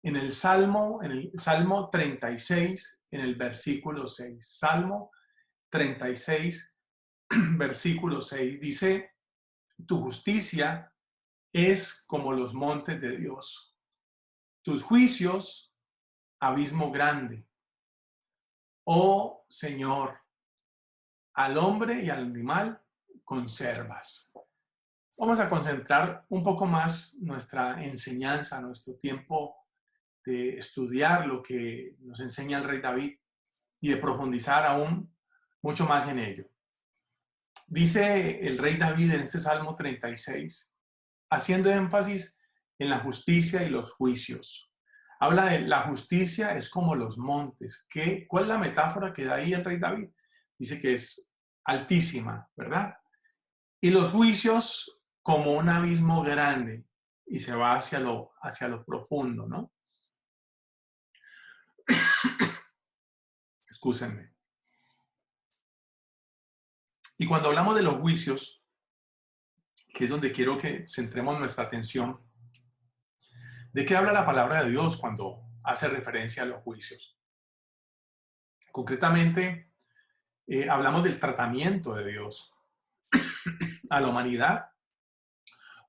en el Salmo 36, en el versículo 6. Salmo 36, versículo 6, dice: tu justicia es como los montes de Dios, tus juicios, abismo grande. Oh Señor, al hombre y al animal conservas. Vamos a concentrar un poco más nuestra enseñanza, nuestro tiempo de estudiar lo que nos enseña el rey David y de profundizar aún mucho más en ello. Dice el rey David en este Salmo 36, haciendo énfasis en la justicia y los juicios. Habla de la justicia es como los montes. ¿Cuál es la metáfora que da ahí el rey David? Dice que es altísima, ¿verdad? Y los juicios como un abismo grande y se va hacia lo profundo, ¿no? Excúsenme. Y cuando hablamos de los juicios, que es donde quiero que centremos nuestra atención, ¿de qué habla la palabra de Dios cuando hace referencia a los juicios? Concretamente, hablamos del tratamiento de Dios a la humanidad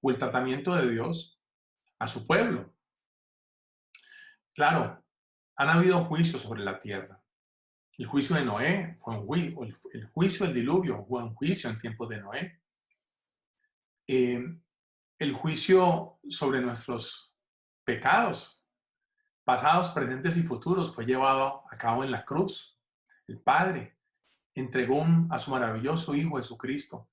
o el tratamiento de Dios a su pueblo. Claro, han habido juicios sobre la tierra. El juicio de Noé fue un juicio, el juicio del diluvio fue un juicio en tiempos de Noé. El juicio sobre nuestros pecados, pasados, presentes y futuros, fue llevado a cabo en la cruz. El Padre entregó a su maravilloso Hijo Jesucristo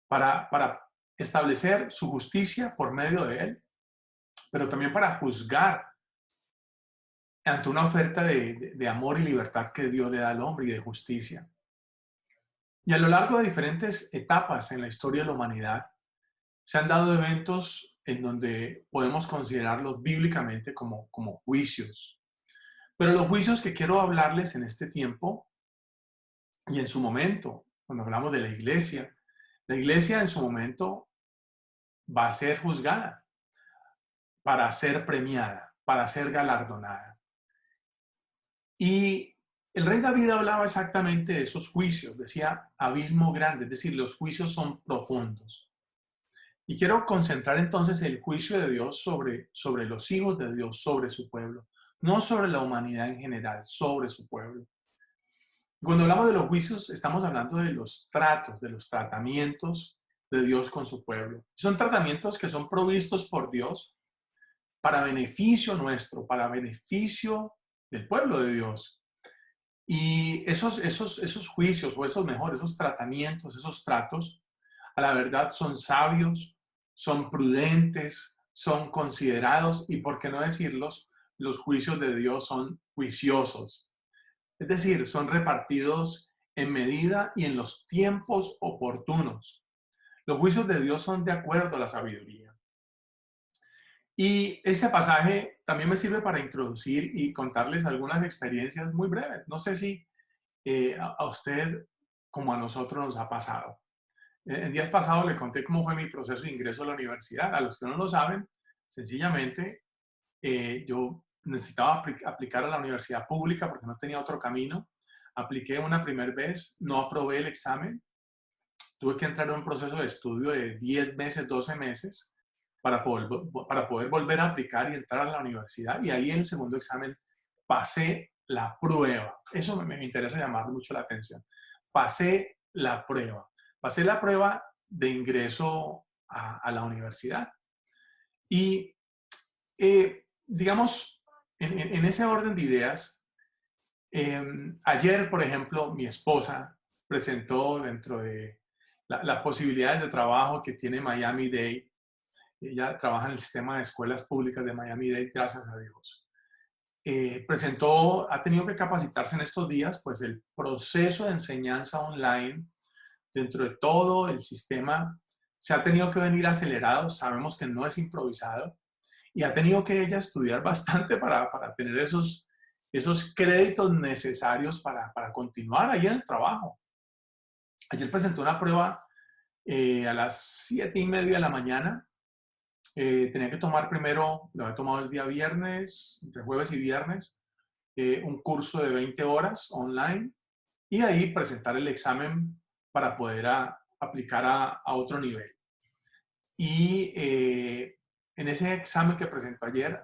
para establecer su justicia por medio de él, pero también para juzgar ante una oferta de amor y libertad que Dios le da al hombre y de justicia. Y a lo largo de diferentes etapas en la historia de la humanidad, se han dado eventos en donde podemos considerarlos bíblicamente como juicios. Pero los juicios que quiero hablarles en este tiempo y en su momento, cuando hablamos de la iglesia en su momento va a ser juzgada para ser premiada, para ser galardonada. Y el rey David hablaba exactamente de esos juicios, decía abismo grande, es decir, los juicios son profundos. Y quiero concentrar entonces el juicio de Dios sobre los hijos de Dios, sobre su pueblo, no sobre la humanidad en general, sobre su pueblo. Cuando hablamos de los juicios, estamos hablando de los tratos, de los tratamientos de Dios con su pueblo. Son tratamientos que son provistos por Dios para beneficio nuestro, para beneficio del pueblo de Dios. Y esos juicios, o esos tratamientos, esos tratos, a la verdad son sabios, son prudentes, son considerados y, por qué no decirlos, los juicios de Dios son juiciosos. Es decir, son repartidos en medida y en los tiempos oportunos. Los juicios de Dios son de acuerdo a la sabiduría. Y ese pasaje también me sirve para introducir y contarles algunas experiencias muy breves. No sé si a usted, como a nosotros, nos ha pasado. En días pasados le conté cómo fue mi proceso de ingreso a la universidad. A los que no lo saben, sencillamente yo necesitaba aplicar a la universidad pública porque no tenía otro camino. Apliqué una primera vez, no aprobé el examen. Tuve que entrar en un proceso de estudio de 10 meses, 12 meses para poder volver a aplicar y entrar a la universidad. Y ahí en el segundo examen pasé la prueba. Eso me interesa llamar mucho la atención. Pasé la prueba. Pasé la prueba de ingreso a la universidad. Y digamos, en ese orden de ideas, ayer, por ejemplo, mi esposa presentó dentro de las posibilidades de trabajo que tiene Miami-Dade. Ella trabaja en el sistema de escuelas públicas de Miami-Dade, gracias a Dios. Ha tenido que capacitarse en estos días, pues el proceso de enseñanza online dentro de todo el sistema se ha tenido que venir acelerado. Sabemos que no es improvisado. Y ha tenido que ella estudiar bastante para tener esos créditos necesarios para continuar ahí en el trabajo. Ayer presentó una prueba a las 7:30 de la mañana Tenía que tomar primero, lo había tomado el día viernes, entre jueves y viernes, un curso de 20 horas online y de ahí presentar el examen para poder aplicar a otro nivel. Y en ese examen que presentó ayer,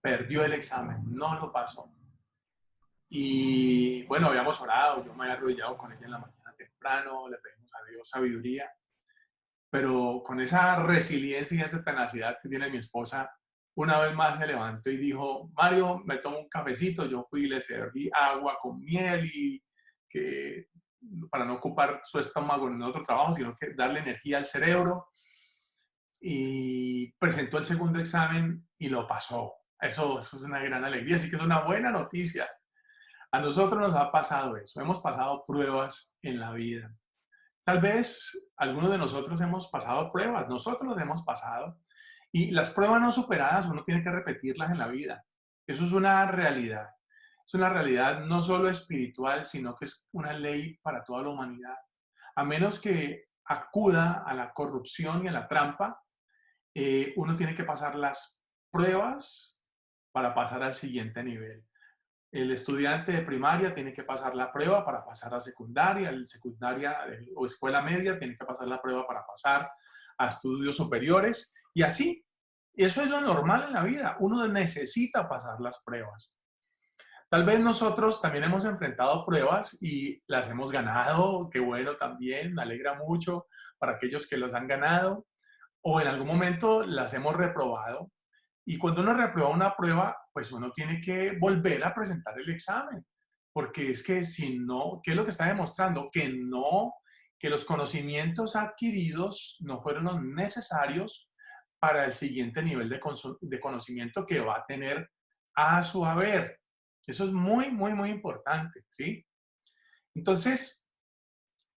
perdió el examen, no lo pasó. Y bueno, habíamos orado, yo me había arrodillado con ella en la mañana temprano, le pedimos a Dios sabiduría, pero con esa resiliencia y esa tenacidad que tiene mi esposa, una vez más se levantó y dijo, Mario, me tomo un cafecito. Yo fui y le serví agua con miel y que para no ocupar su estómago en otro trabajo, sino que darle energía al cerebro. Y presentó el segundo examen y lo pasó. Eso es una gran alegría, así que es una buena noticia. A nosotros nos ha pasado eso, hemos pasado pruebas en la vida. Tal vez algunos de nosotros hemos pasado pruebas, nosotros las hemos pasado, y las pruebas no superadas uno tiene que repetirlas en la vida. Eso es una realidad. Es una realidad no solo espiritual, sino que es una ley para toda la humanidad. A menos que acuda a la corrupción y a la trampa, uno tiene que pasar las pruebas para pasar al siguiente nivel. El estudiante de primaria tiene que pasar la prueba para pasar a secundaria, el secundaria o escuela media tiene que pasar la prueba para pasar a estudios superiores y así. Eso es lo normal en la vida. Uno necesita pasar las pruebas. Tal vez nosotros también hemos enfrentado pruebas y las hemos ganado. Qué bueno también, me alegra mucho para aquellos que los han ganado. O en algún momento las hemos reprobado. Y cuando uno reprueba una prueba, pues uno tiene que volver a presentar el examen, porque es que si no, ¿qué es lo que está demostrando? Que no, que los conocimientos adquiridos no fueron los necesarios para el siguiente nivel de conocimiento que va a tener a su haber. Eso es muy, muy, muy importante, ¿sí? Entonces,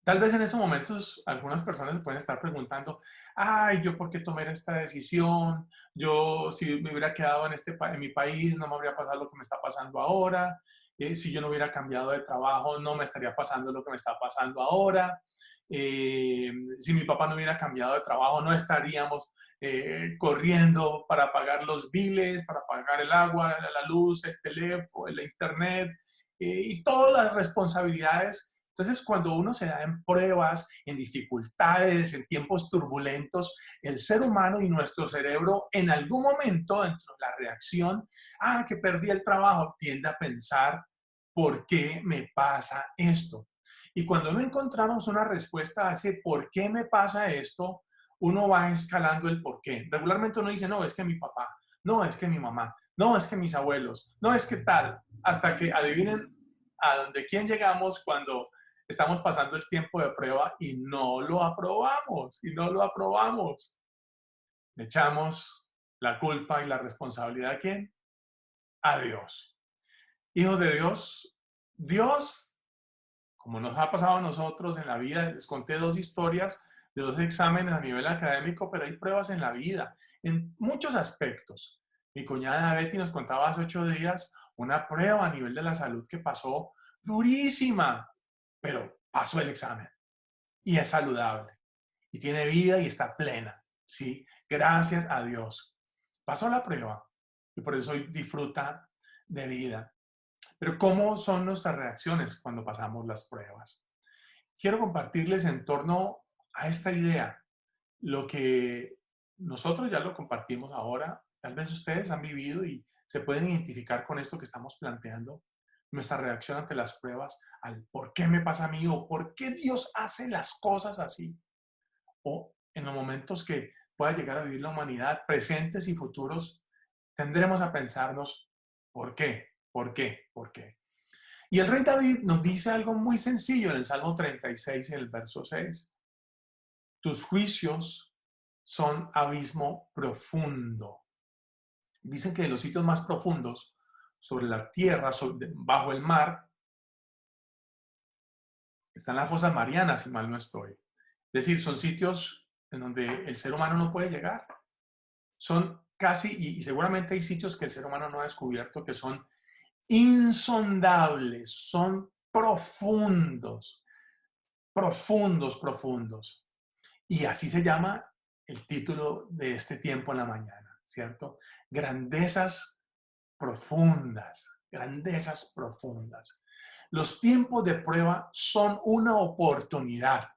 tal vez en estos momentos algunas personas se pueden estar preguntando, ay, ¿yo por qué tomé esta decisión? Yo si me hubiera quedado en mi país no me habría pasado lo que me está pasando ahora. Si yo no hubiera cambiado de trabajo no me estaría pasando lo que me está pasando ahora. Si mi papá no hubiera cambiado de trabajo no estaríamos corriendo para pagar los biles, para pagar el agua, la luz, el teléfono, el internet y todas las responsabilidades. Entonces, cuando uno se da en pruebas, en dificultades, en tiempos turbulentos, el ser humano y nuestro cerebro en algún momento, dentro de la reacción, que perdí el trabajo, tiende a pensar, ¿por qué me pasa esto? Y cuando no encontramos una respuesta a ese ¿por qué me pasa esto? Uno va escalando el por qué. Regularmente uno dice, no, es que mi papá, no, es que mi mamá, no, es que mis abuelos, no, es que tal, hasta que adivinen a dónde quién llegamos cuando estamos pasando el tiempo de prueba y no lo aprobamos, y no lo aprobamos. Le echamos la culpa y la responsabilidad ¿a quién? A Dios. Hijos de Dios, Dios, como nos ha pasado a nosotros en la vida, les conté dos historias de dos exámenes a nivel académico, pero hay pruebas en la vida, en muchos aspectos. Mi cuñada Betty nos contaba hace 8 días una prueba a nivel de la salud que pasó durísima, pero pasó el examen y es saludable y tiene vida y está plena, ¿sí? Gracias a Dios. Pasó la prueba y por eso hoy disfruta de vida. Pero ¿cómo son nuestras reacciones cuando pasamos las pruebas? Quiero compartirles en torno a esta idea, lo que nosotros ya lo compartimos ahora, tal vez ustedes han vivido y se pueden identificar con esto que estamos planteando, nuestra reacción ante las pruebas, al por qué me pasa a mí o por qué Dios hace las cosas así, o en los momentos que pueda llegar a vivir la humanidad, presentes y futuros, tendremos a pensarnos, ¿por qué? ¿Por qué? ¿Por qué? Y el rey David nos dice algo muy sencillo en el Salmo 36, en el verso 6. Tus juicios son abismo profundo. Dicen que en los sitios más profundos, sobre la tierra, bajo el mar, están las fosas marianas, si mal no estoy. Es decir, son sitios en donde el ser humano no puede llegar. Son casi, y seguramente hay sitios que el ser humano no ha descubierto, que son insondables, son profundos, profundos, profundos. Y así se llama el título de este tiempo en la mañana, ¿cierto? Grandezas profundas, grandezas profundas. Los tiempos de prueba son una oportunidad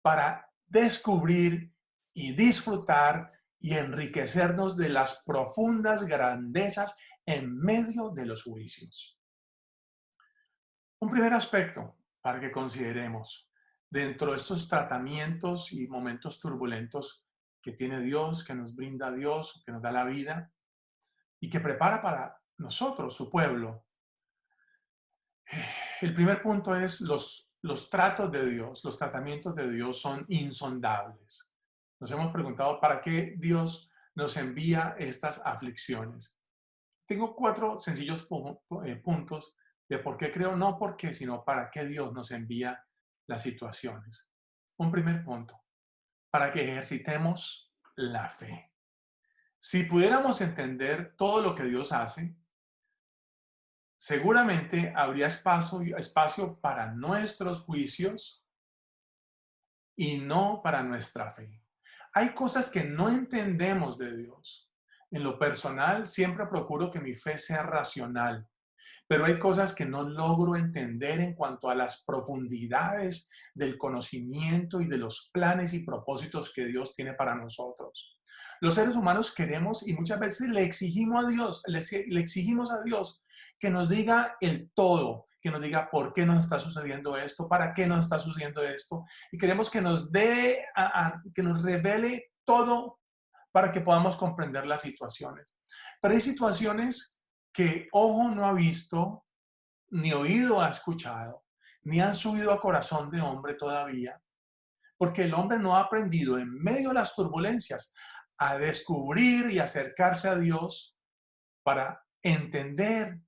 para descubrir y disfrutar y enriquecernos de las profundas grandezas en medio de los juicios. Un primer aspecto para que consideremos dentro de estos tratamientos y momentos turbulentos que tiene Dios, que nos brinda Dios, que nos da la vida y que prepara para nosotros, su pueblo. El primer punto es los tratos de Dios, los tratamientos de Dios son insondables. Nos hemos preguntado para qué Dios nos envía estas aflicciones. Tengo 4 sencillos puntos de por qué creo, no por qué, sino para qué Dios nos envía las situaciones. Un primer punto, para que ejercitemos la fe. Si pudiéramos entender todo lo que Dios hace, seguramente habría espacio para nuestros juicios y no para nuestra fe. Hay cosas que no entendemos de Dios. En lo personal, siempre procuro que mi fe sea racional, pero hay cosas que no logro entender en cuanto a las profundidades del conocimiento y de los planes y propósitos que Dios tiene para nosotros. Los seres humanos queremos y muchas veces le exigimos a Dios que nos diga el todo, que nos diga por qué nos está sucediendo esto, para qué nos está sucediendo esto, y queremos que nos que nos revele todo para que podamos comprender las situaciones. Pero hay situaciones que ojo no ha visto, ni oído ha escuchado, ni han subido a corazón de hombre todavía, porque el hombre no ha aprendido en medio de las turbulencias a descubrir y acercarse a Dios para entender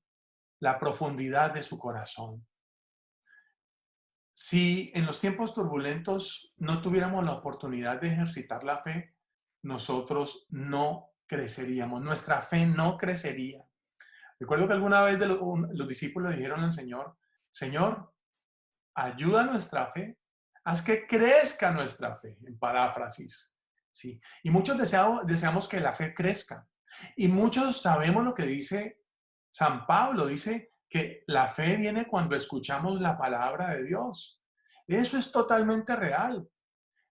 la profundidad de su corazón. Si en los tiempos turbulentos no tuviéramos la oportunidad de ejercitar la fe, nosotros no creceríamos, nuestra fe no crecería. Recuerdo que alguna vez los discípulos dijeron al Señor, Señor, ayuda nuestra fe, haz que crezca nuestra fe, en paráfrasis. ¿Sí? Y muchos deseamos que la fe crezca. Y muchos sabemos lo que dice San Pablo, dice que la fe viene cuando escuchamos la palabra de Dios. Eso es totalmente real.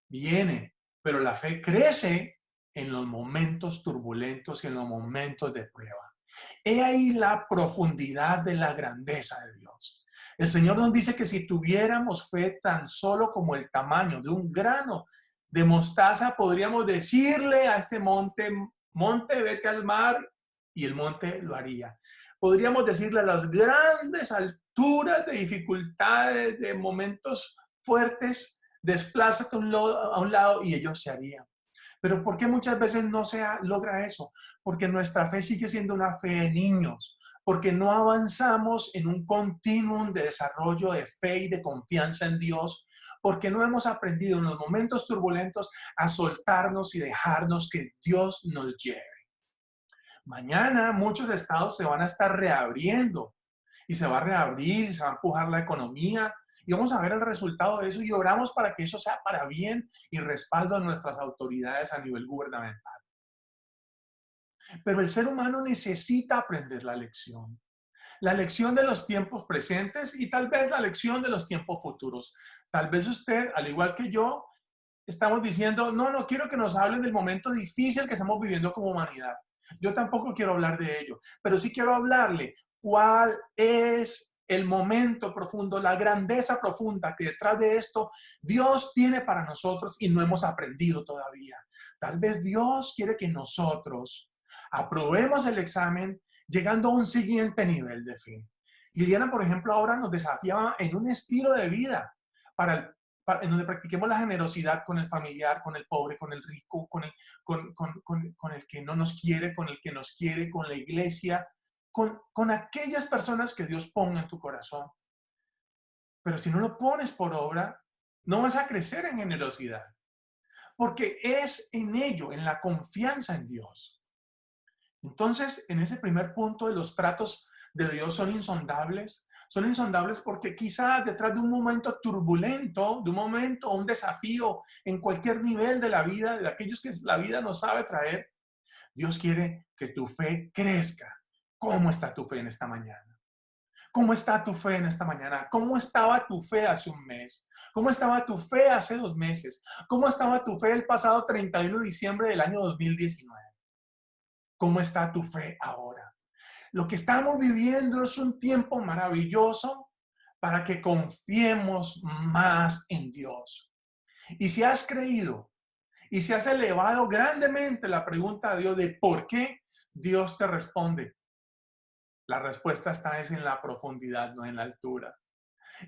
Viene, pero la fe crece en los momentos turbulentos y en los momentos de prueba. He ahí la profundidad de la grandeza de Dios. El Señor nos dice que si tuviéramos fe tan solo como el tamaño de un grano de mostaza, podríamos decirle a este monte, monte, vete al mar, y el monte lo haría. Podríamos decirle a las grandes alturas de dificultades, de momentos fuertes, desplázate a un lado y ellos se harían. Pero ¿por qué muchas veces no se logra eso? Porque nuestra fe sigue siendo una fe de niños, porque no avanzamos en un continuum de desarrollo de fe y de confianza en Dios, porque no hemos aprendido en los momentos turbulentos a soltarnos y dejarnos que Dios nos lleve. Mañana muchos estados se van a estar reabriendo y se va a reabrir, se va a empujar la economía y vamos a ver el resultado de eso y oramos para que eso sea para bien y respaldo a nuestras autoridades a nivel gubernamental. Pero el ser humano necesita aprender la lección de los tiempos presentes y tal vez la lección de los tiempos futuros. Tal vez usted, al igual que yo, estamos diciendo, no quiero que nos hablen del momento difícil que estamos viviendo como humanidad. Yo tampoco quiero hablar de ello, pero sí quiero hablarle cuál es el momento profundo, la grandeza profunda que detrás de esto Dios tiene para nosotros y no hemos aprendido todavía. Tal vez Dios quiere que nosotros aprobemos el examen llegando a un siguiente nivel de fe. Liliana, por ejemplo, ahora nos desafiaba en un estilo de vida en donde practiquemos la generosidad con el familiar, con el pobre, con el rico, con el que no nos quiere, con el que nos quiere, con la iglesia, con aquellas personas que Dios ponga en tu corazón. Pero si no lo pones por obra, no vas a crecer en generosidad. Porque es en ello, en la confianza en Dios. Entonces, en ese primer punto de los tratos de Dios son insondables, Son insondables porque quizás detrás de un momento turbulento, de un momento o un desafío en cualquier nivel de la vida, de aquellos que la vida nos sabe traer, Dios quiere que tu fe crezca. ¿Cómo está tu fe en esta mañana? ¿Cómo está tu fe en esta mañana? ¿Cómo estaba tu fe hace un mes? ¿Cómo estaba tu fe hace 2 meses? ¿Cómo estaba tu fe el pasado 31 de diciembre del año 2019? ¿Cómo está tu fe ahora? Lo que estamos viviendo es un tiempo maravilloso para que confiemos más en Dios. Y si has creído y si has elevado grandemente la pregunta a Dios de por qué, Dios te responde. La respuesta está es en la profundidad, no en la altura.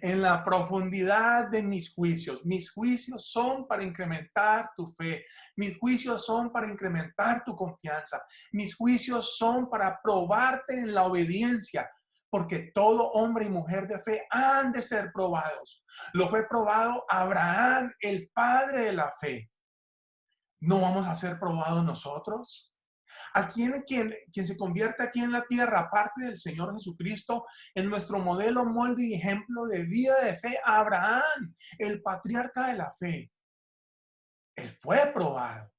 En la profundidad de mis juicios. Mis juicios son para incrementar tu fe. Mis juicios son para incrementar tu confianza. Mis juicios son para probarte en la obediencia. Porque todo hombre y mujer de fe han de ser probados. Lo fue probado Abraham, el padre de la fe. ¿No vamos a ser probados nosotros? ¿A quien se convierte aquí en la tierra, aparte del Señor Jesucristo, en nuestro modelo, molde y ejemplo de vida de fe? Abraham, el patriarca de la fe. Él fue probado.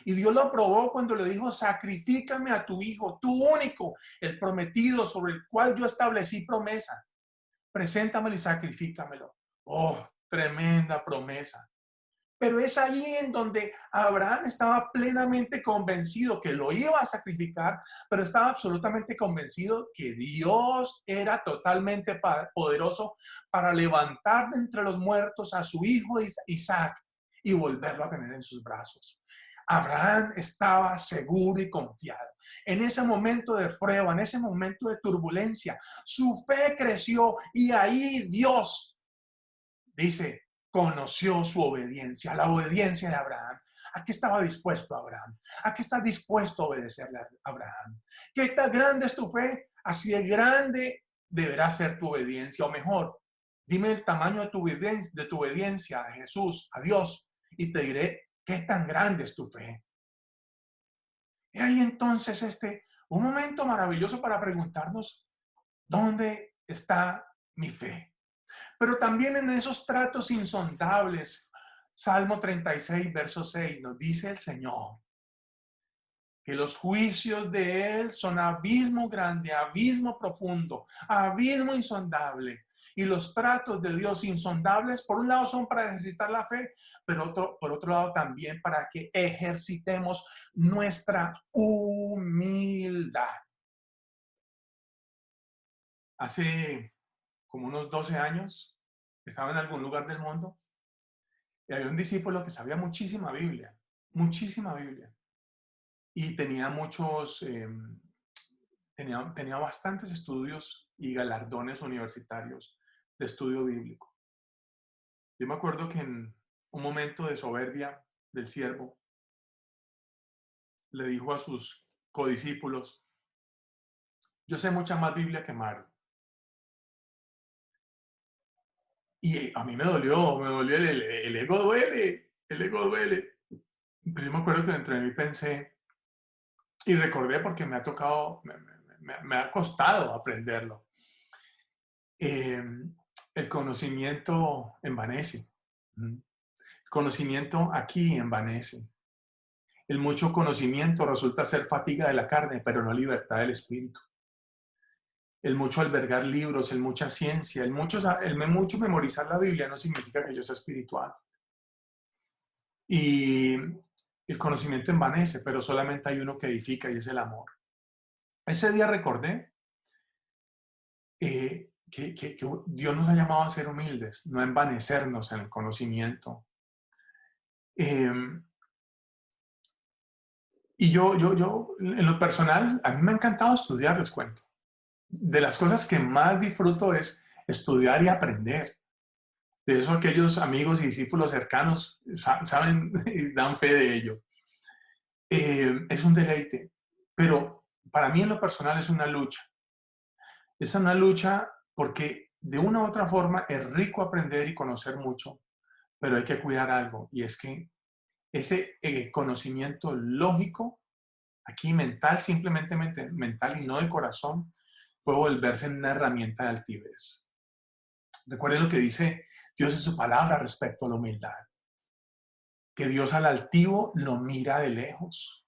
Y Dios lo probó cuando le dijo, sacrifícame a tu hijo, tu único, el prometido sobre el cual yo establecí promesa. Preséntamelo y sacrifícamelo. Oh, tremenda promesa. Pero es ahí en donde Abraham estaba plenamente convencido que lo iba a sacrificar, pero estaba absolutamente convencido que Dios era totalmente poderoso para levantar de entre los muertos a su hijo Isaac y volverlo a tener en sus brazos. Abraham estaba seguro y confiado. En ese momento de prueba, en ese momento de turbulencia, su fe creció y ahí Dios dice, conoció su obediencia, la obediencia de Abraham. ¿A qué estaba dispuesto Abraham? ¿A qué está dispuesto a obedecerle a Abraham? ¿Qué tan grande es tu fe? Así de grande deberá ser tu obediencia. O mejor, dime el tamaño de tu obediencia a Jesús, a Dios, y te diré qué tan grande es tu fe. Y ahí entonces un momento maravilloso para preguntarnos, ¿dónde está mi fe? Pero también en esos tratos insondables, Salmo 36, verso 6, nos dice el Señor que los juicios de Él son abismo grande, abismo profundo, abismo insondable. Y los tratos de Dios insondables, por un lado son para ejercitar la fe, pero por otro lado también para que ejercitemos nuestra humildad. Hace como unos 12 años, estaba en algún lugar del mundo y había un discípulo que sabía muchísima Biblia, y tenía tenía bastantes estudios y galardones universitarios de estudio bíblico. Yo me acuerdo que en un momento de soberbia del siervo, le dijo a sus codiscípulos, yo sé mucha más Biblia que Mario. Y a mí me dolió el ego duele, el ego duele. Pero yo me acuerdo que dentro de mí pensé, y recordé porque me ha tocado, me ha costado aprenderlo. El conocimiento envanece. El conocimiento aquí envanece. El mucho conocimiento resulta ser fatiga de la carne, pero no libertad del espíritu. El mucho albergar libros, el mucha ciencia, el mucho memorizar la Biblia no significa que yo sea espiritual. Y el conocimiento envanece, pero solamente hay uno que edifica y es el amor. Ese día recordé que Dios nos ha llamado a ser humildes, no a envanecernos en el conocimiento. Y yo, en lo personal, a mí me ha encantado estudiar, les cuento. De las cosas que más disfruto es estudiar y aprender. De eso aquellos amigos y discípulos cercanos saben y dan fe de ello. Es un deleite, pero para mí en lo personal es una lucha. Es una lucha porque de una u otra forma es rico aprender y conocer mucho, pero hay que cuidar algo, y es que ese conocimiento lógico, aquí mental, simplemente mental y no de corazón, puede volverse en una herramienta de altivez. Recuerden lo que dice Dios en su palabra respecto a la humildad, que Dios al altivo lo mira de lejos.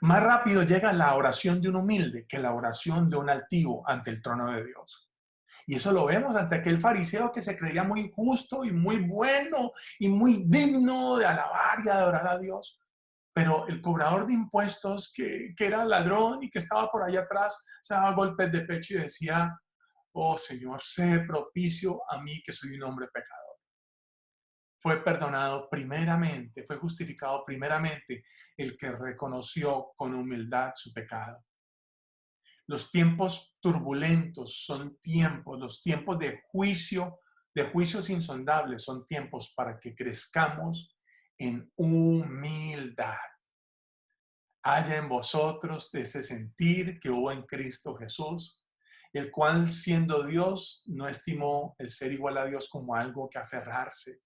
Más rápido llega la oración de un humilde que la oración de un altivo ante el trono de Dios. Y eso lo vemos ante aquel fariseo que se creía muy justo y muy bueno y muy digno de alabar y adorar a Dios. Pero el cobrador de impuestos, que era ladrón y que estaba por allá atrás, se daba golpes de pecho y decía: oh Señor, sé propicio a mí que soy un hombre pecador. Fue perdonado primeramente, fue justificado primeramente el que reconoció con humildad su pecado. Los tiempos turbulentos son tiempos, los tiempos de juicios insondables son tiempos para que crezcamos en humildad. Haya en vosotros de ese sentir que hubo en Cristo Jesús, el cual siendo Dios no estimó el ser igual a Dios como algo que aferrarse,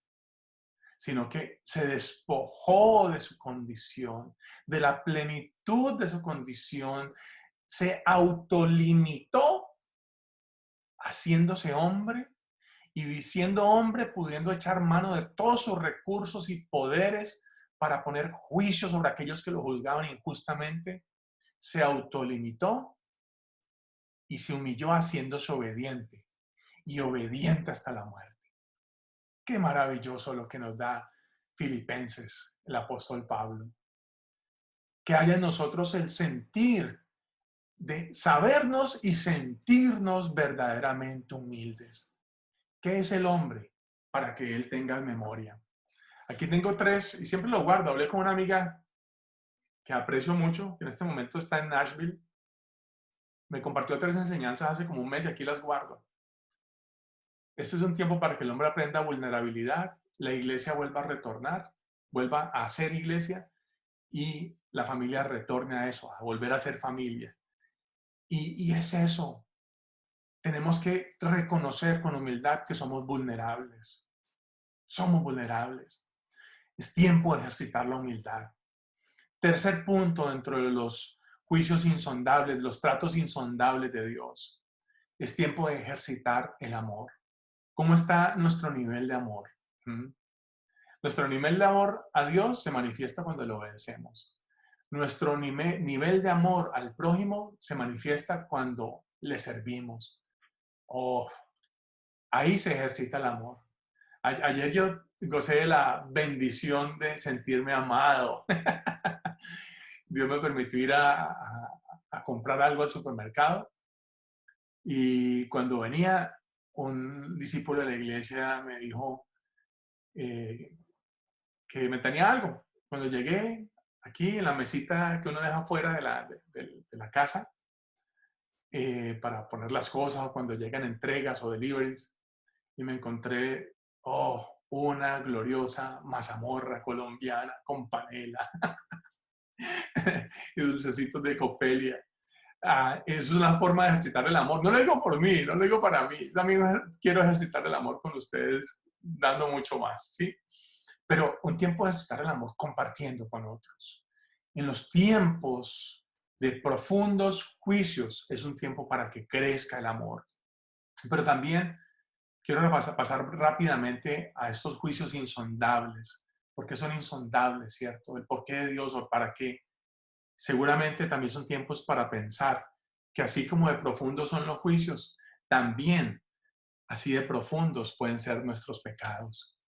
sino que se despojó de su condición, de la plenitud de su condición, se autolimitó haciéndose hombre y siendo hombre pudiendo echar mano de todos sus recursos y poderes para poner juicio sobre aquellos que lo juzgaban injustamente, se autolimitó y se humilló haciéndose obediente y obediente hasta la muerte. Qué maravilloso lo que nos da Filipenses, el apóstol Pablo. Que haya en nosotros el sentir de sabernos y sentirnos verdaderamente humildes. ¿Qué es el hombre? Para que él tenga memoria. Aquí tengo 3, y siempre lo guardo. Hablé con una amiga que aprecio mucho, que en este momento está en Nashville. Me compartió 3 enseñanzas hace como un mes y aquí las guardo. Este es un tiempo para que el hombre aprenda vulnerabilidad, la iglesia vuelva a retornar, vuelva a ser iglesia y la familia retorne a eso, a volver a ser familia. Y es eso. Tenemos que reconocer con humildad que somos vulnerables. Somos vulnerables. Es tiempo de ejercitar la humildad. Tercer punto dentro de los juicios insondables, los tratos insondables de Dios. Es tiempo de ejercitar el amor. ¿Cómo está nuestro nivel de amor? Nuestro nivel de amor a Dios se manifiesta cuando lo obedecemos. Nuestro nivel de amor al prójimo se manifiesta cuando le servimos. Oh, ahí se ejercita el amor. Ayer yo gocé de la bendición de sentirme amado. Dios me permitió ir a comprar algo al supermercado y cuando venía un discípulo de la iglesia me dijo que me tenía algo. Cuando llegué aquí en la mesita que uno deja fuera de la casa para poner las cosas o cuando llegan entregas o deliveries, y me encontré, una gloriosa mazamorra colombiana con panela y dulcecitos de copelia. Es una forma de ejercitar el amor. No lo digo por mí, no lo digo para mí. También quiero ejercitar el amor con ustedes, dando mucho más, ¿sí? Pero un tiempo de ejercitar el amor compartiendo con otros. En los tiempos de profundos juicios es un tiempo para que crezca el amor. Pero también quiero pasar rápidamente a estos juicios insondables. ¿Por qué son insondables, cierto? El porqué de Dios o para qué. Seguramente también son tiempos para pensar que así como de profundos son los juicios, también así de profundos pueden ser nuestros pecados.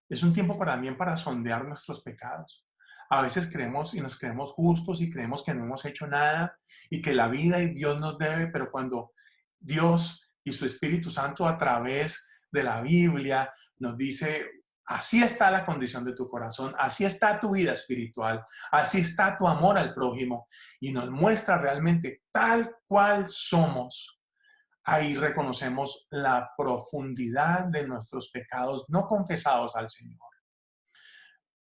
Es un tiempo también para sondear nuestros pecados. A veces creemos y nos creemos justos y creemos que no hemos hecho nada y que la vida y Dios nos debe, pero cuando Dios y su Espíritu Santo a través de la Biblia nos dice: así está la condición de tu corazón, así está tu vida espiritual, así está tu amor al prójimo, y nos muestra realmente tal cual somos. Ahí reconocemos la profundidad de nuestros pecados no confesados al Señor.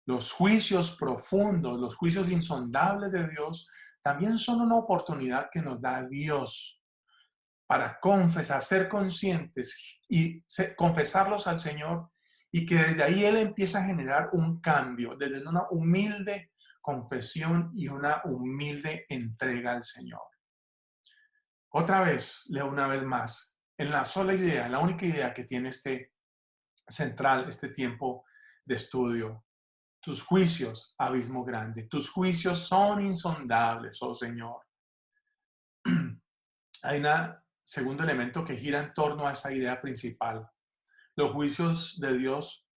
Los juicios profundos, los juicios insondables de Dios, también son una oportunidad que nos da Dios para confesar, ser conscientes y confesarlos al Señor, y que desde ahí Él empieza a generar un cambio, desde una humilde confesión y una humilde entrega al Señor. Otra vez, leo una vez más, en la sola idea, la única idea que tiene este central, este tiempo de estudio. Tus juicios, abismo grande. Tus juicios son insondables, oh Señor. Hay un segundo elemento que gira en torno a esa idea principal. Los juicios de Dios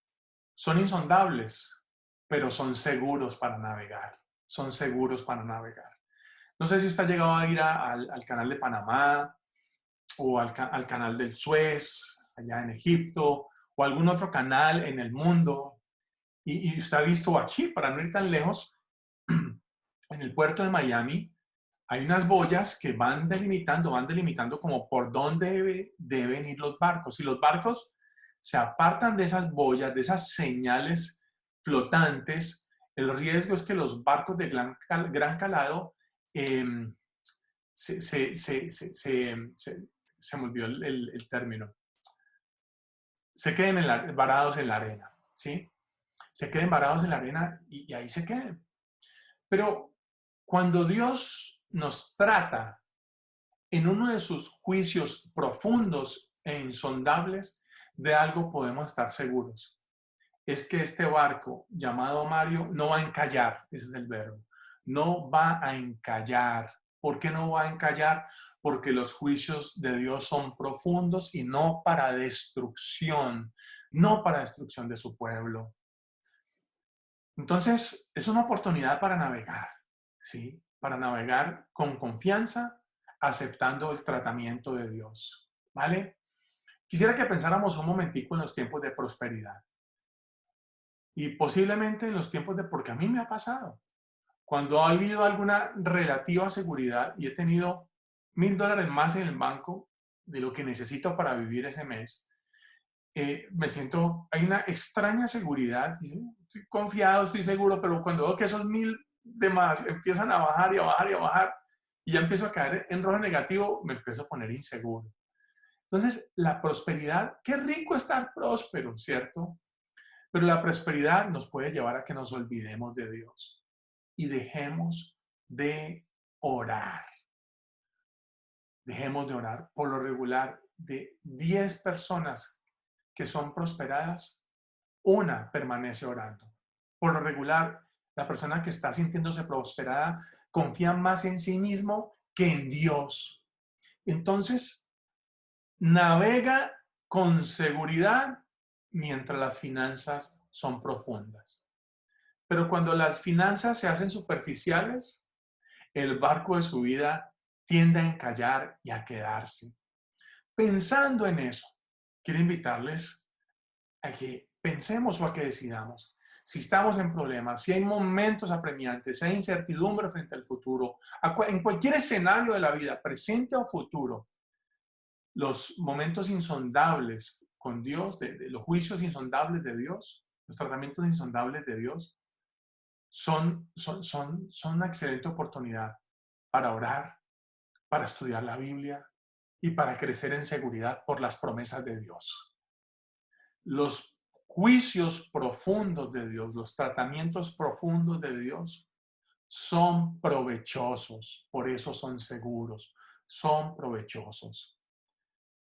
son insondables, pero son seguros para navegar. Son seguros para navegar. No sé si usted ha llegado a ir al canal de Panamá o al canal del Suez, allá en Egipto, o algún otro canal en el mundo. Y usted ha visto aquí, para no ir tan lejos, en el puerto de Miami, hay unas boyas que van delimitando como por dónde deben ir los barcos. Si los barcos se apartan de esas boyas, de esas señales flotantes, el riesgo es que los barcos de gran calado eh, se me olvidó el término, se queden varados en la arena, ¿sí? Se queden varados en la arena y ahí se queden. Pero cuando Dios nos trata en uno de sus juicios profundos e insondables, de algo podemos estar seguros. Es que este barco llamado Mario no va a encallar, ese es el verbo, no va a encallar. ¿Por qué no va a encallar? Porque los juicios de Dios son profundos y no para destrucción, no para destrucción de su pueblo. Entonces, es una oportunidad para navegar, ¿sí? Para navegar con confianza, aceptando el tratamiento de Dios, ¿vale? Quisiera que pensáramos un momentico en los tiempos de prosperidad y posiblemente en los tiempos de, porque a mí me ha pasado, cuando ha habido alguna relativa seguridad y he tenido $1,000 más en el banco de lo que necesito para vivir ese mes, me siento, hay una extraña seguridad, estoy confiado, estoy seguro, pero cuando veo que esos 1,000 de más empiezan a bajar y a bajar y a bajar, y ya empiezo a caer en rojo negativo, me empiezo a poner inseguro. Entonces, la prosperidad, qué rico estar próspero, ¿cierto? Pero la prosperidad nos puede llevar a que nos olvidemos de Dios y dejemos de orar. Dejemos de orar. Por lo regular, de 10 personas que son prosperadas, una permanece orando. Por lo regular, la persona que está sintiéndose prosperada confía más en sí mismo que en Dios. Entonces, navega con seguridad mientras las finanzas son profundas. Pero cuando las finanzas se hacen superficiales, el barco de su vida tiende a encallar y a quedarse. Pensando en eso, quiero invitarles a que pensemos o a que decidamos. Si estamos en problemas, si hay momentos apremiantes, si hay incertidumbre frente al futuro, en cualquier escenario de la vida, presente o futuro, los momentos insondables con Dios, de los juicios insondables de Dios, los tratamientos insondables de Dios, son una excelente oportunidad para orar, para estudiar la Biblia y para crecer en seguridad por las promesas de Dios. Los juicios profundos de Dios, los tratamientos profundos de Dios son provechosos, por eso son seguros, son provechosos.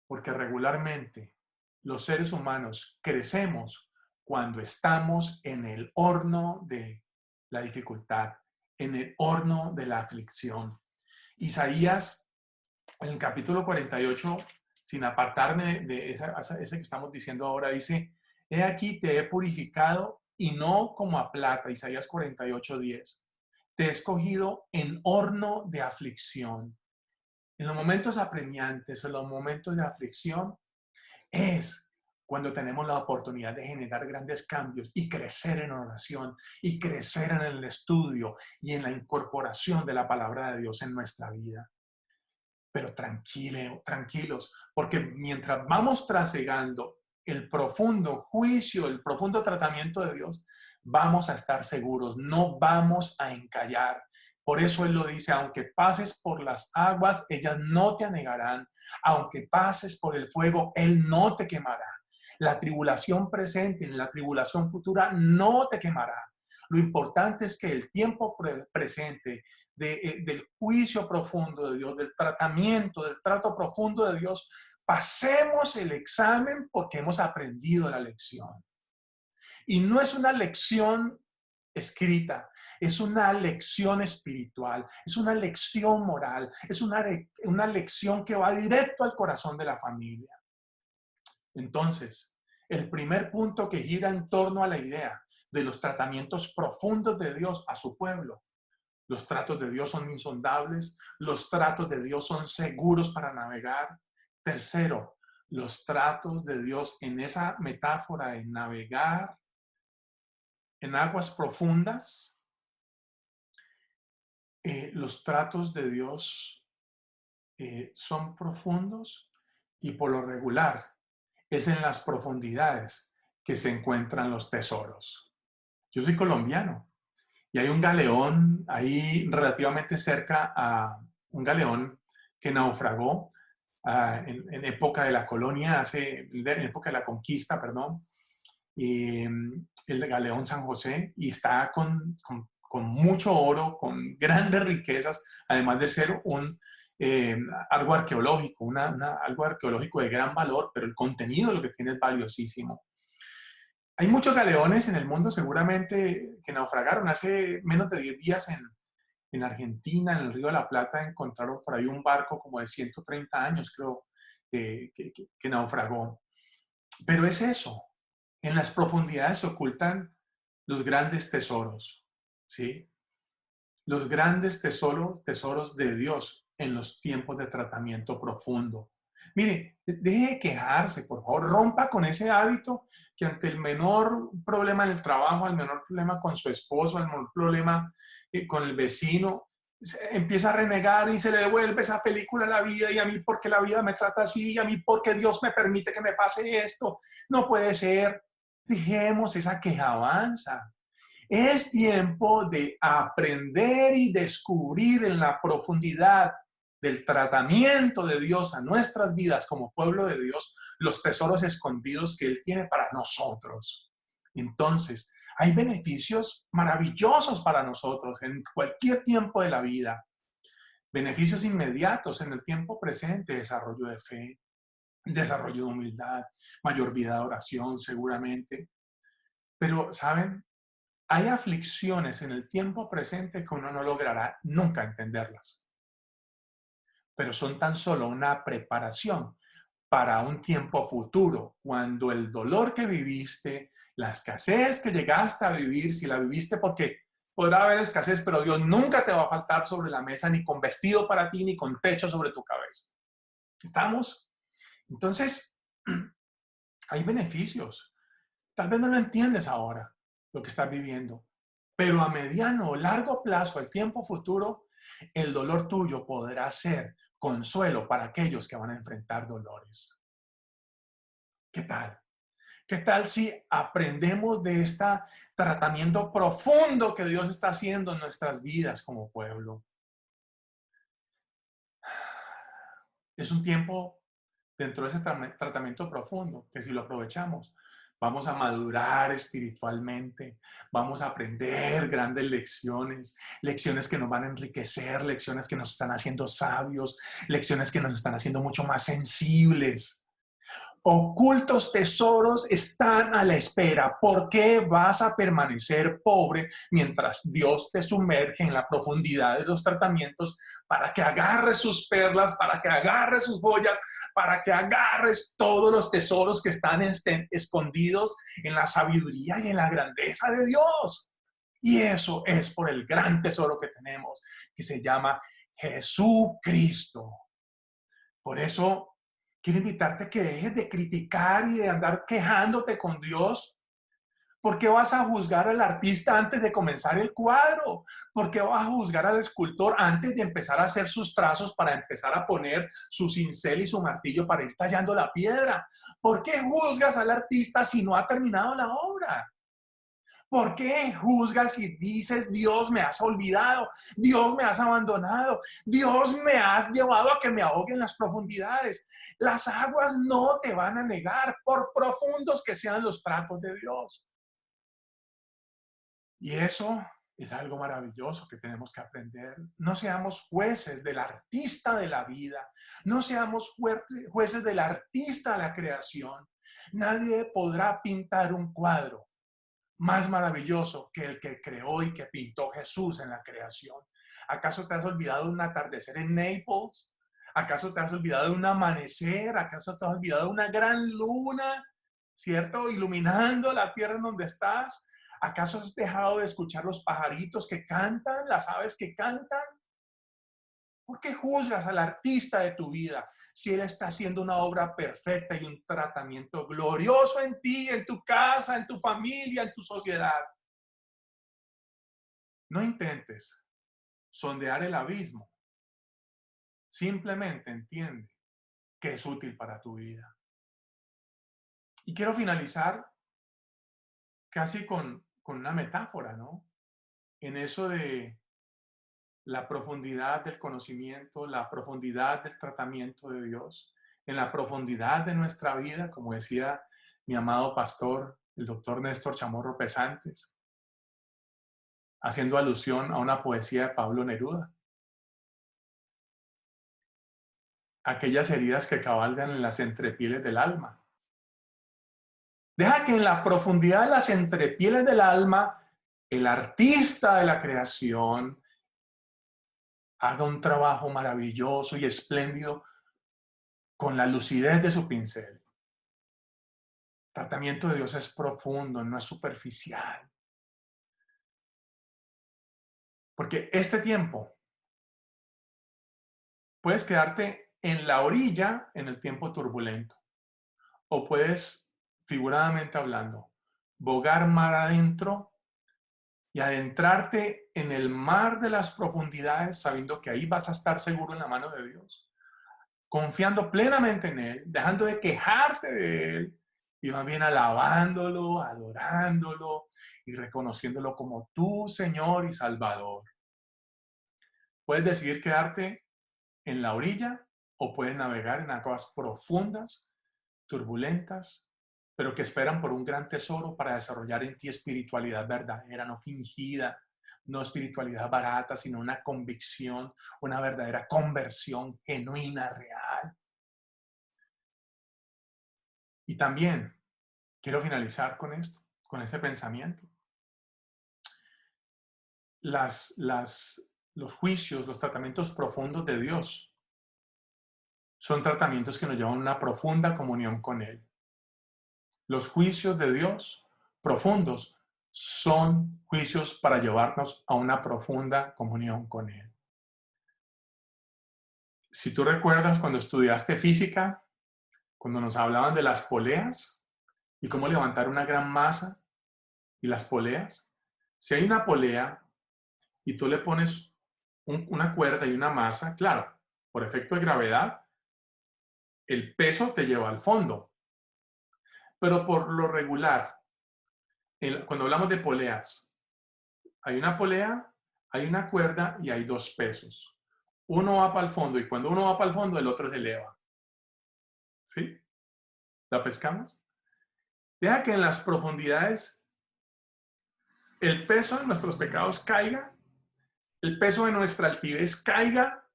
Porque regularmente los seres humanos crecemos cuando estamos en el horno de la dificultad, en el horno de la aflicción. Isaías, en el capítulo 48, sin apartarme de ese que estamos diciendo ahora, dice: he aquí te he purificado y no como a plata. Isaías 48:10. Te he escogido en horno de aflicción. En los momentos apremiantes, en los momentos de aflicción, es cuando tenemos la oportunidad de generar grandes cambios y crecer en oración y crecer en el estudio y en la incorporación de la palabra de Dios en nuestra vida. Pero tranquilos, porque mientras vamos trasegando el profundo juicio, el profundo tratamiento de Dios, vamos a estar seguros, no vamos a encallar. Por eso Él lo dice: aunque pases por las aguas, ellas no te anegarán. Aunque pases por el fuego, Él no te quemará. La tribulación presente y la tribulación futura no te quemará. Lo importante es que el tiempo presente del juicio profundo de Dios, del tratamiento, del trato profundo de Dios, pasemos el examen porque hemos aprendido la lección. Y no es una lección escrita, es una lección espiritual, es una lección moral, es una lección que va directo al corazón de la familia. Entonces, el primer punto que gira en torno a la idea de los tratamientos profundos de Dios a su pueblo. Los tratos de Dios son insondables, los tratos de Dios son seguros para navegar. Tercero, los tratos de Dios en esa metáfora de navegar en aguas profundas, los tratos de Dios son profundos y por lo regular es en las profundidades que se encuentran los tesoros. Yo soy colombiano y hay un galeón ahí relativamente cerca a un galeón que naufragó en época de la colonia, en época de la conquista, perdón, el galeón San José, y está con mucho oro, con grandes riquezas, además de ser algo arqueológico, algo arqueológico de gran valor, pero el contenido de lo que tiene es valiosísimo. Hay muchos galeones en el mundo seguramente que naufragaron. Hace menos de 10 días en Argentina, en el Río de la Plata, encontraron por ahí un barco como de 130 años, creo, que naufragó. Pero es eso. En las profundidades se ocultan los grandes tesoros, ¿sí? Los grandes tesoros de Dios en los tiempos de tratamiento profundo. Mire, deje de quejarse, por favor, rompa con ese hábito que ante el menor problema en el trabajo, el menor problema con su esposo, el menor problema con el vecino, empieza a renegar y se le devuelve esa película a la vida, y a mí porque la vida me trata así, y a mí porque Dios me permite que me pase esto. No puede ser. Dejemos esa quejabanza. Es tiempo de aprender y descubrir en la profundidad del tratamiento de Dios a nuestras vidas como pueblo de Dios los tesoros escondidos que Él tiene para nosotros. Entonces, hay beneficios maravillosos para nosotros en cualquier tiempo de la vida. Beneficios inmediatos en el tiempo presente, desarrollo de fe, desarrollo de humildad, mayor vida de oración seguramente. Pero, ¿saben? Hay aflicciones en el tiempo presente que uno no logrará nunca entenderlas, pero son tan solo una preparación para un tiempo futuro, cuando el dolor que viviste, la escasez que llegaste a vivir, si la viviste porque podrá haber escasez, pero Dios nunca te va a faltar sobre la mesa, ni con vestido para ti, ni con techo sobre tu cabeza. ¿Estamos? Entonces, hay beneficios. Tal vez no lo entiendes ahora, lo que estás viviendo, pero a mediano o largo plazo, el tiempo futuro, el dolor tuyo podrá ser consuelo para aquellos que van a enfrentar dolores. ¿Qué tal? ¿Qué tal si aprendemos de este tratamiento profundo que Dios está haciendo en nuestras vidas como pueblo? Es un tiempo dentro de ese tratamiento profundo que si lo aprovechamos, vamos a madurar espiritualmente, vamos a aprender grandes lecciones, lecciones que nos van a enriquecer, lecciones que nos están haciendo sabios, lecciones que nos están haciendo mucho más sensibles. Ocultos tesoros están a la espera. ¿Por qué vas a permanecer pobre mientras Dios te sumerge en la profundidad de los tratamientos para que agarres sus perlas, para que agarres sus joyas, para que agarres todos los tesoros que están escondidos en la sabiduría y en la grandeza de Dios? Y eso es por el gran tesoro que tenemos, que se llama Jesucristo. Por eso quiero invitarte a que dejes de criticar y de andar quejándote con Dios. ¿Por qué vas a juzgar al artista antes de comenzar el cuadro? ¿Por qué vas a juzgar al escultor antes de empezar a hacer sus trazos para empezar a poner su cincel y su martillo para ir tallando la piedra? ¿Por qué juzgas al artista si no ha terminado la obra? ¿Por qué juzgas y dices, Dios me has olvidado, Dios me has abandonado, Dios me has llevado a que me ahogue en las profundidades? Las aguas no te van a negar, por profundos que sean los tratos de Dios. Y eso es algo maravilloso que tenemos que aprender. No seamos jueces del artista de la vida. No seamos jueces del artista de la creación. Nadie podrá pintar un cuadro más maravilloso que el que creó y que pintó Jesús en la creación. ¿Acaso te has olvidado de un atardecer en Naples? ¿Acaso te has olvidado de un amanecer? ¿Acaso te has olvidado de una gran luna, cierto? Iluminando la tierra en donde estás. ¿Acaso has dejado de escuchar los pajaritos que cantan, las aves que cantan? ¿Por qué juzgas al artista de tu vida si él está haciendo una obra perfecta y un tratamiento glorioso en ti, en tu casa, en tu familia, en tu sociedad? No intentes sondear el abismo. Simplemente entiende que es útil para tu vida. Y quiero finalizar casi con una metáfora, ¿no? En eso de la profundidad del conocimiento, la profundidad del tratamiento de Dios, en la profundidad de nuestra vida, como decía mi amado pastor, el doctor Néstor Chamorro Pesantes, haciendo alusión a una poesía de Pablo Neruda. Aquellas heridas que cabalgan en las entrepieles del alma. Deja que en la profundidad de las entrepieles del alma, el artista de la creación haga un trabajo maravilloso y espléndido con la lucidez de su pincel. El tratamiento de Dios es profundo, no es superficial. Porque este tiempo, puedes quedarte en la orilla en el tiempo turbulento. O puedes, figuradamente hablando, bogar mar adentro y adentrarte en el mar de las profundidades sabiendo que ahí vas a estar seguro en la mano de Dios. Confiando plenamente en Él, dejando de quejarte de Él y más bien alabándolo, adorándolo y reconociéndolo como tu Señor y Salvador. Puedes decidir quedarte en la orilla o puedes navegar en aguas profundas, turbulentas, pero que esperan por un gran tesoro para desarrollar en ti espiritualidad verdadera, no fingida, no espiritualidad barata, sino una convicción, una verdadera conversión genuina, real. Y también quiero finalizar con esto, con este pensamiento. Los juicios, los tratamientos profundos de Dios son tratamientos que nos llevan a una profunda comunión con Él. Los juicios de Dios profundos son juicios para llevarnos a una profunda comunión con Él. Si tú recuerdas cuando estudiaste física, cuando nos hablaban de las poleas y cómo levantar una gran masa y las poleas, si hay una polea y tú le pones una cuerda y una masa, claro, por efecto de gravedad, el peso te lleva al fondo. Pero por lo regular, cuando hablamos de poleas, hay una polea, hay una cuerda y hay dos pesos. Uno va para el fondo y cuando uno va para el fondo, el otro se eleva. ¿Sí? ¿La pescamos? Deja que en las profundidades el peso de nuestros pecados caiga, el peso de nuestra altivez caiga,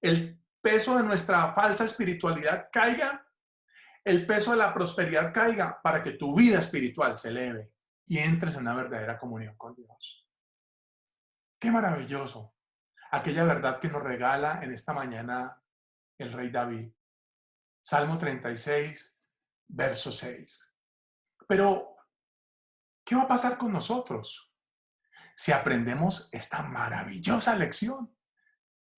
el peso de nuestra falsa espiritualidad caiga, el peso de la prosperidad caiga para que tu vida espiritual se eleve y entres en una verdadera comunión con Dios. ¡Qué maravilloso! Aquella verdad que nos regala en esta mañana el rey David. Salmo 36, verso 6. Pero, ¿qué va a pasar con nosotros si aprendemos esta maravillosa lección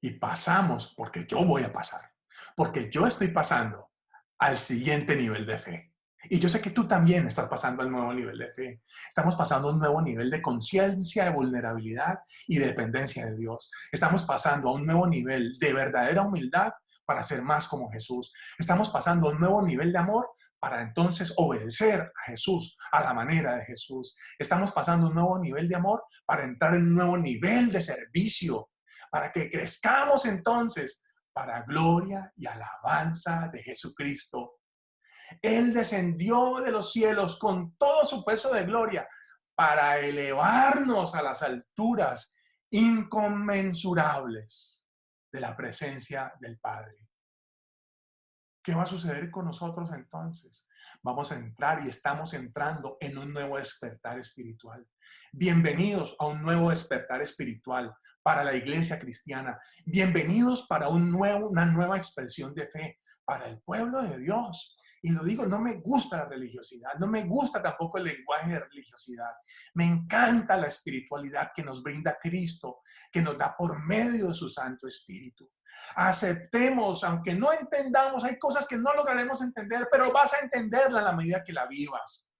y pasamos, porque yo voy a pasar, porque yo estoy pasando al siguiente nivel de fe? Y yo sé que tú también estás pasando al nuevo nivel de fe. Estamos pasando a un nuevo nivel de conciencia, de vulnerabilidad y de dependencia de Dios. Estamos pasando a un nuevo nivel de verdadera humildad para ser más como Jesús. Estamos pasando a un nuevo nivel de amor para entonces obedecer a Jesús, a la manera de Jesús. Estamos pasando a un nuevo nivel de amor para entrar en un nuevo nivel de servicio, para que crezcamos entonces para gloria y alabanza de Jesucristo. Él descendió de los cielos con todo su peso de gloria para elevarnos a las alturas inconmensurables de la presencia del Padre. ¿Qué va a suceder con nosotros entonces? Vamos a entrar y estamos entrando en un nuevo despertar espiritual. Bienvenidos a un nuevo despertar espiritual para la iglesia cristiana. Bienvenidos para una nueva expresión de fe para el pueblo de Dios. Y lo digo, no me gusta la religiosidad, no me gusta tampoco el lenguaje de religiosidad. Me encanta la espiritualidad que nos brinda Cristo, que nos da por medio de su Santo Espíritu. Aceptemos, aunque no entendamos, hay cosas que no lograremos entender, pero vas a entenderla a la medida que la vivas.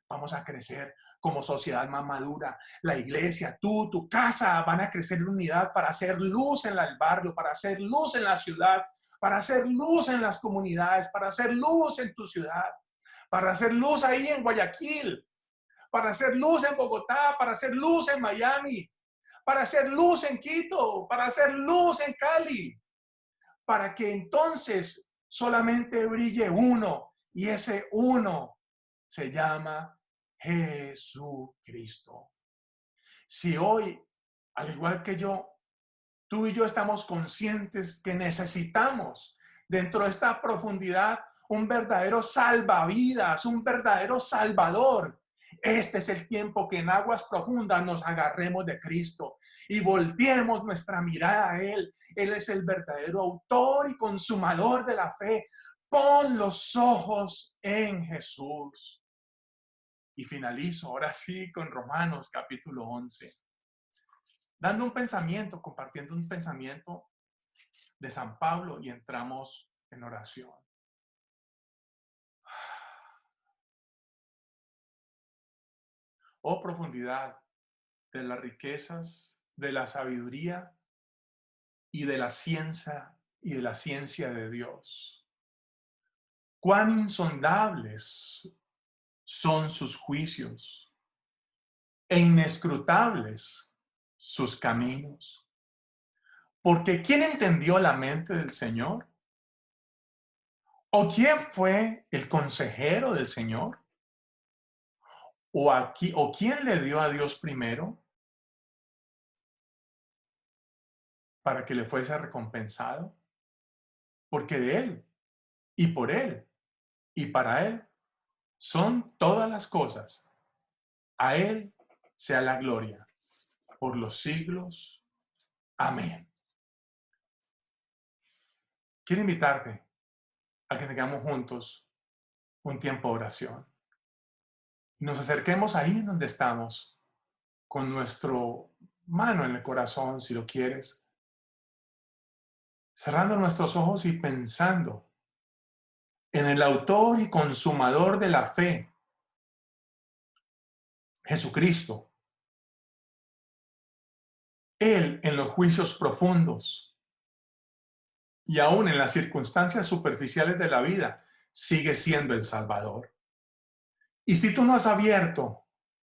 Vamos a crecer como sociedad más madura. La iglesia, tú, tu casa van a crecer en unidad para hacer luz en el barrio, para hacer luz en la ciudad, para hacer luz en las comunidades, para hacer luz en tu ciudad, para hacer luz ahí en Guayaquil, para hacer luz en Bogotá, para hacer luz en Miami, para hacer luz en Quito, para hacer luz en Cali, para que entonces solamente brille uno, y ese uno se llama Jesucristo. Si hoy, al igual que yo, tú y yo estamos conscientes que necesitamos dentro de esta profundidad un verdadero salvavidas, un verdadero salvador. Este es el tiempo que en aguas profundas nos agarremos de Cristo y volteemos nuestra mirada a Él. Él es el verdadero autor y consumador de la fe. Pon los ojos en Jesús. Y finalizo ahora sí con Romanos capítulo 11. Dando un pensamiento, compartiendo un pensamiento de San Pablo y entramos en oración. Oh profundidad de las riquezas, de la sabiduría y de la ciencia de Dios. Cuán insondables son sus juicios e inescrutables sus caminos. Porque ¿quién entendió la mente del Señor? ¿O quién fue el consejero del Señor? ¿O quién le dio a Dios primero para que le fuese recompensado? Porque de Él, y por Él, y para Él, son todas las cosas. A Él sea la gloria por los siglos. Amén. Quiero invitarte a que tengamos juntos un tiempo de oración. Nos acerquemos ahí donde estamos, con nuestro mano en el corazón, si lo quieres, cerrando nuestros ojos y pensando en el autor y consumador de la fe, Jesucristo. Él en los juicios profundos y aún en las circunstancias superficiales de la vida sigue siendo el Salvador. Y si tú no has abierto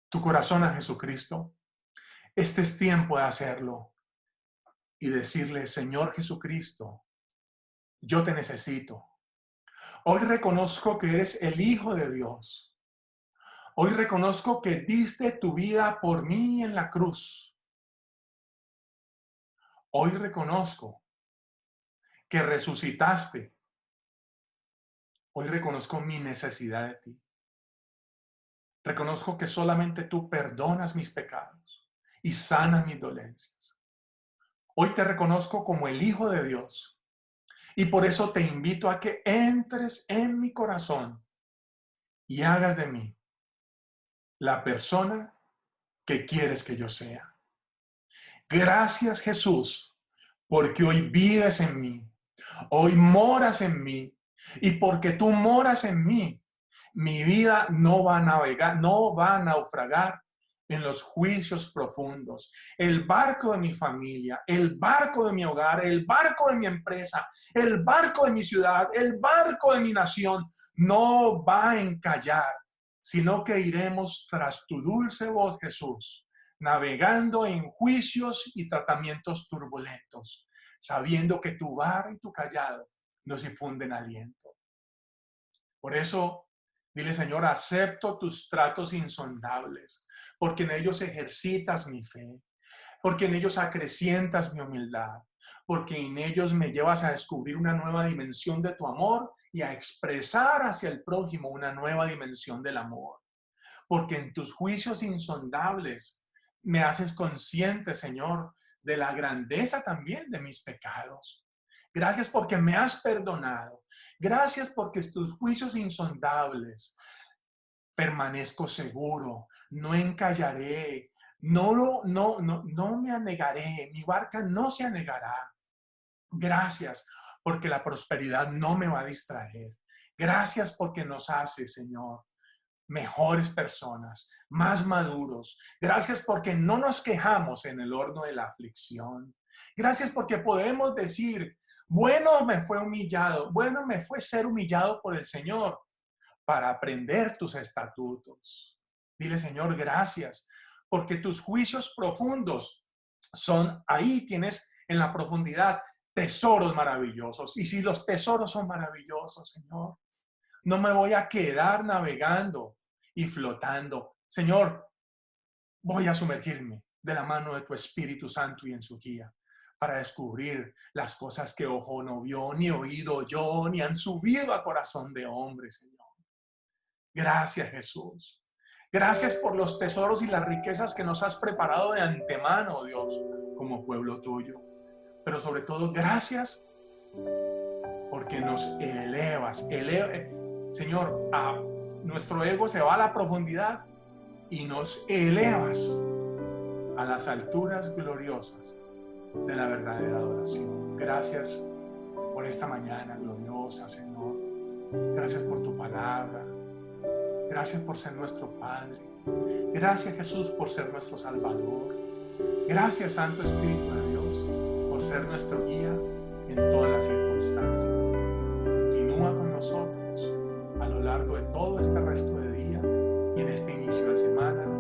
tu corazón a Jesucristo, este es tiempo de hacerlo y decirle: Señor Jesucristo, yo te necesito. Hoy reconozco que eres el Hijo de Dios. Hoy reconozco que diste tu vida por mí en la cruz. Hoy reconozco que resucitaste. Hoy reconozco mi necesidad de ti. Reconozco que solamente tú perdonas mis pecados y sanas mis dolencias. Hoy te reconozco como el Hijo de Dios y por eso te invito a que entres en mi corazón y hagas de mí la persona que quieres que yo sea. Gracias, Jesús, porque hoy vives en mí, hoy moras en mí, y porque tú moras en mí, mi vida no va a navegar, no va a naufragar en los juicios profundos. El barco de mi familia, el barco de mi hogar, el barco de mi empresa, el barco de mi ciudad, el barco de mi nación no va a encallar, sino que iremos tras tu dulce voz, Jesús, navegando en juicios y tratamientos turbulentos, sabiendo que tu vara y tu callado nos infunden aliento. Por eso Dile, Señor, acepto tus tratos insondables, porque en ellos ejercitas mi fe, porque en ellos acrecientas mi humildad, porque en ellos me llevas a descubrir una nueva dimensión de tu amor y a expresar hacia el prójimo una nueva dimensión del amor. Porque en tus juicios insondables me haces consciente, Señor, de la grandeza también de mis pecados. Gracias porque me has perdonado. Gracias porque tus juicios insondables permanezco seguro, no encallaré, no me anegaré, mi barca no se anegará. Gracias porque la prosperidad no me va a distraer. Gracias porque nos hace, Señor, mejores personas, más maduros. Gracias porque no nos quejamos en el horno de la aflicción. Gracias porque podemos decir, bueno me fue humillado, bueno me fue ser humillado por el Señor para aprender tus estatutos. Dile, Señor, gracias porque tus juicios profundos son, ahí tienes en la profundidad tesoros maravillosos. Y si los tesoros son maravillosos, Señor, no me voy a quedar navegando y flotando. Señor, voy a sumergirme de la mano de tu Espíritu Santo y en su guía para descubrir las cosas que ojo no vio, ni oído yo, ni han subido a corazón de hombre, Señor. Gracias, Jesús. Gracias por los tesoros y las riquezas que nos has preparado de antemano, Dios, como pueblo tuyo. Pero sobre todo, gracias porque nos elevas. Señor, nuestro ego se va a la profundidad y nos elevas a las alturas gloriosas de la verdadera adoración. Gracias por esta mañana gloriosa, Señor. Gracias por tu palabra. Gracias por ser nuestro Padre. Gracias, Jesús, por ser nuestro Salvador. Gracias, Santo Espíritu de Dios, por ser nuestro guía en todas las circunstancias. Continúa con nosotros a lo largo de todo este resto de día y en este inicio de semana.